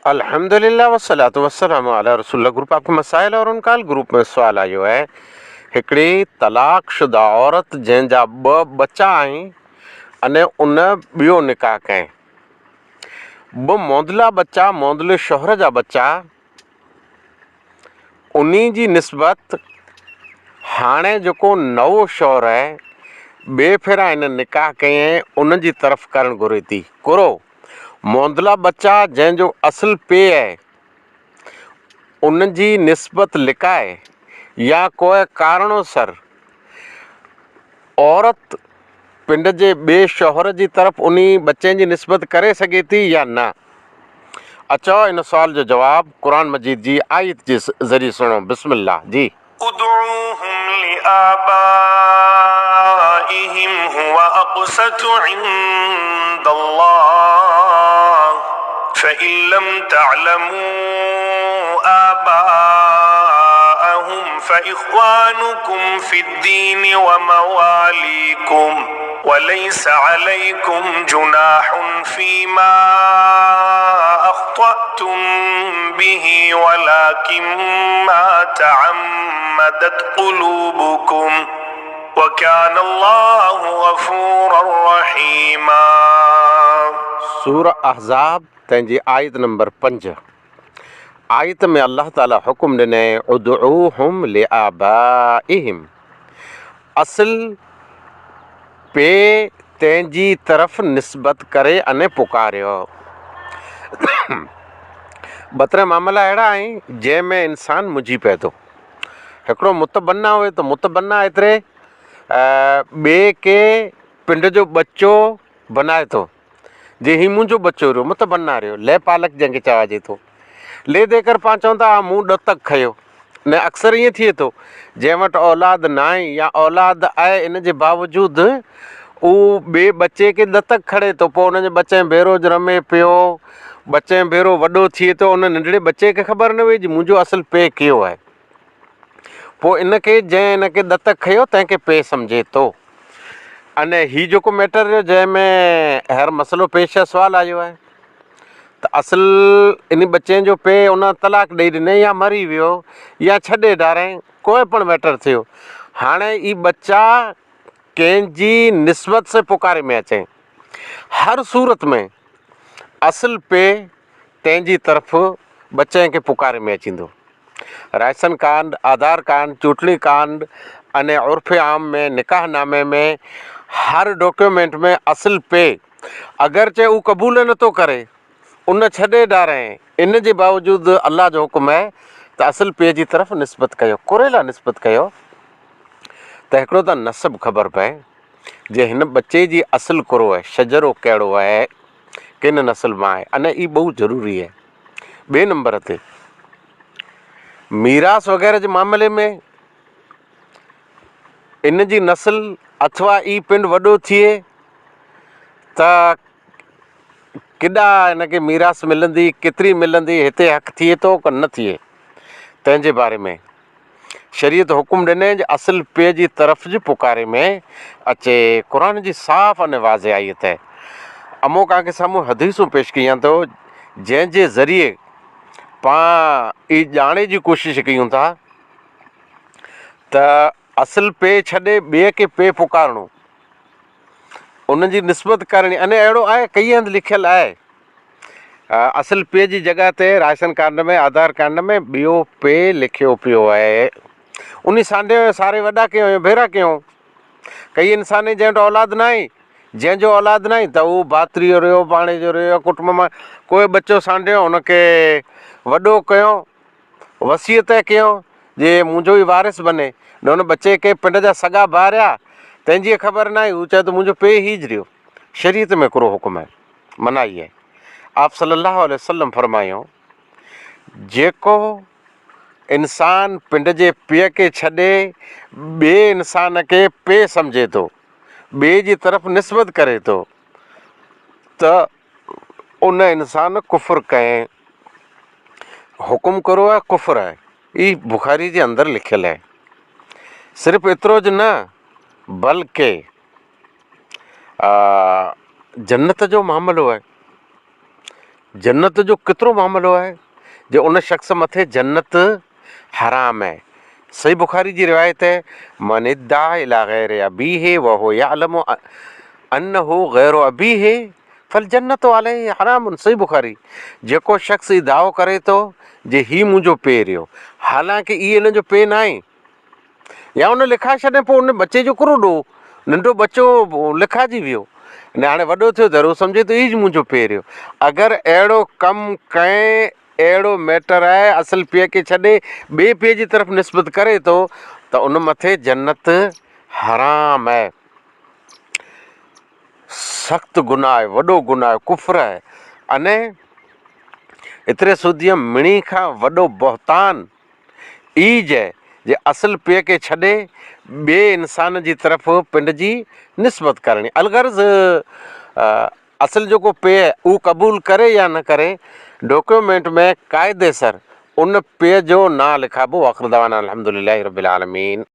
अल्हम्दुलिल्लाह वस्सलातु वस्सलामु अला रसूलिल्लाह। ग्रुप आपके मसाइल और उनका ग्रुप में सवाल आयो है। हिकिड़ी तलाक शुदा औरत जंहिंजा बच्चा आहिनि अने उन ॿियो निकाह कयईं। मोंदला बच्चा मोंदले शोहर जा बच्चा उन्हीं जी निस्बत हाणे जेको नओं शौहर आहे ॿिए फेरा हिन निकाह कयईं उन जी तरफ़ करणु घुरे थी। कुरो मोंदला बच्चा जंहिंजो असुल पे आहे उन जी निस्बत लिकाए या कोई कारणोसर औरत पिंड जे ॿिए शौहर जी तरफ़ उन बच्चे जी निस्बत करे सघे थी या न। अचो इन सवाल जो जवाब कुरान मजीद जी आयत जे ज़रिए सुनो। बिस्मिल्लाह जी। उदऊहुम लिआबाइहिम हुवा अक़सतु इंदल्लाह फ़इन लम तअलमू आबाअहुम फ़इख़्वानुकुम फ़िद्दीन व मवालीकुम वलैस अलैकुम जुनाहुन फ़ीमा अख़्तअतुम बिही वलाकिन मा तअम्मदत क़ुलूबुकुम वकान अल्लाहु गफ़ूरर रहीमा। सूरह अहज़ाब तंहिंजी आयत नंबर 5। आयत में अल्लाह ताला हुकुम ॾिनई उदऊहुम लिआबाइहिम, असुल पे तंहिंजी तरफ़ निस्बत करे अने पुकारियो। ॿ-3 मामला अहिड़ा आहिनि जंहिंमें इंसानु मुझी पए थो। हिकिड़ो मुतबन्ना हुए त मुतबन्ना एतिरे ॿिए के पिंड जो बच्चो बनाए थो जे ही मुंहिंजो बच्चो रहियो मुतबन्ना रहियो ले पालक जंहिंखे चवाइजे थो। ले दे कर पाण चवंदा मूं ॾतक खयो न। अक्सर ईअं थिए थो जंहिं वटि औलाद न आहे या औलाद आहे इन जे बावजूदि उहो ॿिए बच्चे खे ॾतक खणे थो। पोइ उनजे बच्चे भेरो रमे पियो, बच्चे भेरो वॾो थिए थो। उन नंढड़े बच्चे खे ख़बर न हुई जी मुंहिंजो असुल पे कयो आहे। पोइ इनखे जंहिं इनखे ॾतक खयो तंहिंखे पे सम्झे थो। अने हीउ जेको मैटर रहियो जंहिंमें हर मसइलो पेश आहे, सुवालु आयो आहे त असुल इन बच्चे जो पे उन तलाक ॾेई ॾिनई या मरी वियो या छॾे ॾाराईं, कोई पण मैटर थियो। हाणे ही बच्चा कंहिंजी निस्बत से पुकारे में अचे, हर सूरत में असुल पे तंहिंजी तरफ़ बच्चे खे पुकारे में अचींदो। राशन कार्ड, आधार कार्ड, चूंटणी कार्ड अने उर्फ़ आम में निकाह नामे में हर डॉक्यूमेंट में असुल पे अगरचे हू क़बूल नथो करे उन छॾे ॾाराए, इन जे बावजूदि अल्लाह जो हुकुम आहे त असुल पे जी तरफ़ निस्बत कयो। कुरेला निस्बत कयो त हिकिड़ो त नसब ख़बर पए जे हिन बच्चे जी असुल कुरो आहे, शजरो कहिड़ो आहे, किन नसुल मां आहे। अने ई बहुत ज़रूरी आहे। ॿिए नंबर ते मीरास वग़ैरह जे मामले में इन जी नसुल अथवा ई पिंड वॾो थिए त केॾा हिनखे मीरास मिलंदी, केतिरी मिलंदी, हिते हक़ थिए थो की न थिए, तंहिंजे बारे में शरीयत हुकुम ॾिने जे असुल पे जी तरफ़ जी पुकारे में अचे। क़ुरान जी साफ़ अने वाज़े आयत आहे। अमो तव्हांखे साम्हूं हदीसूं पेश कयां थो जंहिंजे ज़रिए पाण ई ॼाणे जी कोशिशि कयूं था त असुल पे छॾे ॿिए खे पे पुकारणो, उन जी निस्बत करणी। अने अहिड़ो आहे कई हंधि लिखियलु आहे असुल पे जी जॻह ते राशन कार्ड में, आधार कार्ड में ॿियो पे लिखियो पियो आहे। उन सारे वॾा कयूं भेरा कयूं। कई इंसान जंहिं वटि औलाद न आहे, जंहिंजो औलाद न आहे त उहो भातिरीअ रहियो, पाणे जो रहियो, कुटुंब मां कोई बच्चो सांढियो, हुनखे वॾो कयो, वसीयत कयूं जे मुंहिंजो ई वारिस बने। न हुन बच्चे खे पिंड जा सॻा भारिया, तंहिंजी ख़बर न आहे, हू चए थो मुंहिंजो पे ई रहियो। शरीयत में हिकिड़ो हुकुम आहे, मनाही आहे। आप सल्लल्लाहु अलैहि वसल्लम फरमायो जेको इंसान पिंड जे पीउ खे छॾे ॿिए इंसान खे पे सम्झे थो, ॿिए जी तरफ़ निस्बत करे थो त उन इंसान कुफ़ुर कयईं। हुकुम करो आहे कुफ़ुर आहे। ई बुखारी जे अंदरि लिखियलु आहे। सिर्फ़ु एतिरो ज न बल्कि जन्नत जो मामिलो आहे। जन्नत जो केतिरो मामिलो आहे जे उन शख़्स मथे जन्नत हराम आहे। सही बुखारी जी रिवायत है, मन इद्दा इला गैर अबीहे व हो यअलमु अन्नहु गैर अबीहे फल जन्नत अलैहि हराम। सही बुखारी। जेको शख़्स ई दावो करे थो जे ही मुंहिंजो पेर हो, हालांकि इहे हिन जो पेर न आहे, या उन लिखाए छॾे पोइ उन बचे जो कुरो ॾो, नंढो बच्चो लिखाइजी वियो न, हाणे वॾो थियो त उहो सम्झे थो ई मुंहिंजो पेर हो। अगरि अहिड़ो कमु कंहिं अहिड़ो मैटर आहे असुल पीउ खे छॾे ॿिए पीउ जी तरफ़ निस्बत करे थो त उन मथे जन्नत हराम आहे, सख़्तु गुनाह आहे, वॾो गुनाह आहे, कुफ़र आहे। अने एतिरे सूदीअ मिणी खां वॾो बहतान ईज आहे जे असुल पीउ खे छॾे ॿिए इंसान जी तरफ़ पिंड जी निस्बत करणी। अलगर्ज़ असुल जेको पीउ आहे उहो क़बूल करे या न करे, डॉक्यूमेंट में क़ाइदे सर उन पीउ जो नालो लिखाइबो। आख़िर दवाना अल्हम्दुलिल्लाहि रब्बिल आलमीन।